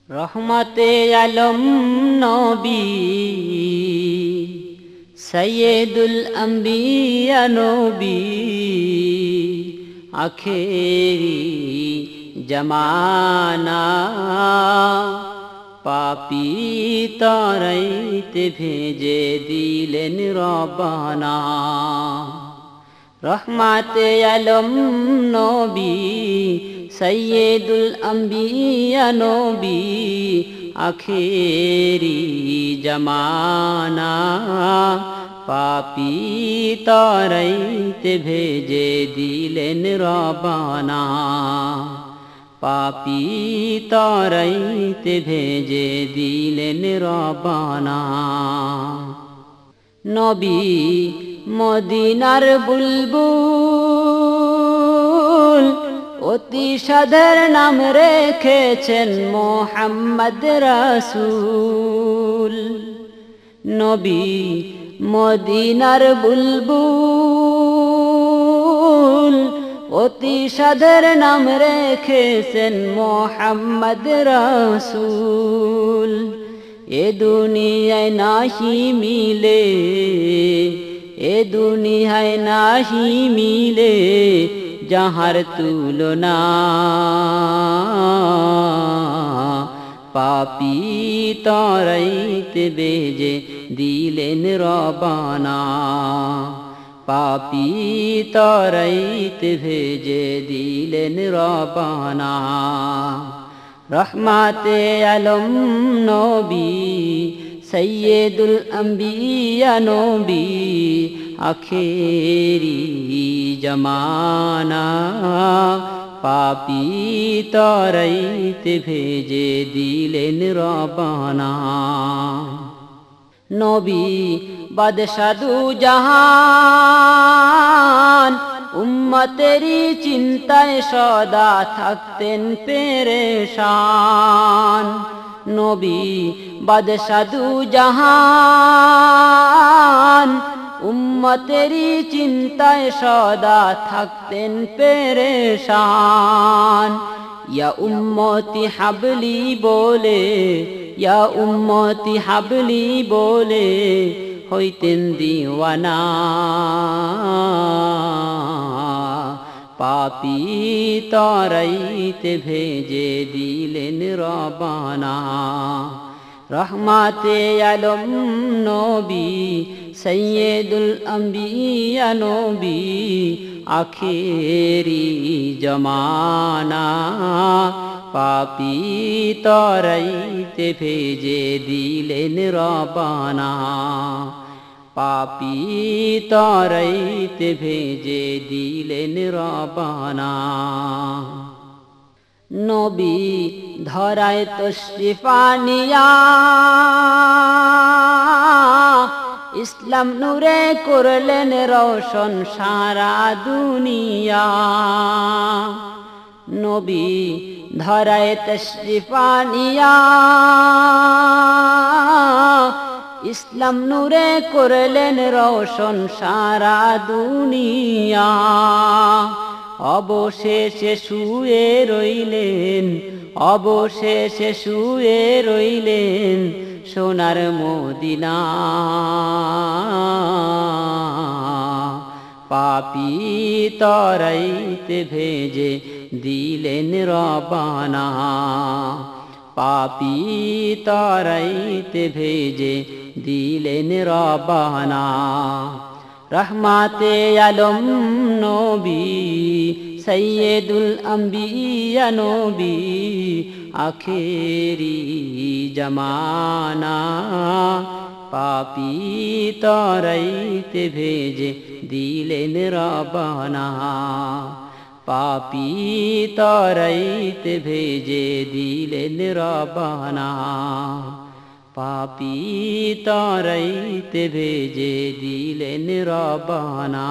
রহমতে আলম নবী সৈয়দুল আম্বিয়া নবী আখেরি জমানা পাপী তারাইতে ভেজে দিলেন রব্বানা। রহমতে আলম নবী সৈয়দুল আম্বিয়া নবী আখেরি জমানা পাপী তারাইতে ভেজে দিলেন রব্বানা। পাপী তারাইতে ভেজে দিলেন রব্বানা। নবী মদিনার বুলবুল অতি সাধের নাম রেখেছেন মোহাম্মদ রাসূল। নবী মদিনার বুলবুল অতি সাধের নাম রেখেছেন মোহাম্মদ রাসূল। এ দুনিয়ায় নাহি মিলে, এ দুনিয়ায় নাহি মিলে যাহার তুলনা। পাপী তারাইতে ভেজে দিলেন রব্বানা। পাপী তারাইতে ভেজে দিলেন রব্বানা। রহমতে আলম নবী সৈয়দুল আম্বিয়া নবী আখেরি জমানা পাপী তারাইতে ভেজে দিলেন রব্বানা। নবী বাদশা দু জাহান উম্মতেরি চিন্তায় সদা থাকতেন পেরেশান। নবী বাদশা দু জাহান উম্মতেরি চিন্তায় সদা থাকতেন পেরেশান। ইয়া উম্মতি হাবলি বলে, ইয়া উম্মতি হাবলি বলে হইতেন দিওয়ানা। পাপী তারাইতে ভেজে দিলেন রব্বানা। রহমতে আলম নবী সৈয়দুল আম্বিয়া নবী আখেরি জমানা পাপী তারাইতে ভেজে দিলেন রব্বানা। পাপী তারাইতে ভেজে দিলেন রব্বানা। নবী ধরায় তশরিফ আনিয়া ইসলাম নূরে করলেন রওশন সারা দুনিয়া। নবী ধরায় তশরিফ আনিয়া ইসলাম নূরে করলেন রওশন সারা দুনিয়া। অবশেষে শুয়ে রইলেন, অবশেষে শুয়ে রইলেন সোনার মদিনা। পাপী তারাইতে ভেজে দিলেন রব্বানা। পাপী তারাইতে ভেজে দিলেন রব্বানা। রহমতে আলম নবী সৈয়দুল আম্বিয়া নবী আখেরি জমানা পাপী তারাইতে ভেজে দিলেন রব্বানা। পাপী তারাইতে ভেজে দিলেন রব্বানা। পাপী তারাইতে ভেজে দিলেন রব্বানা।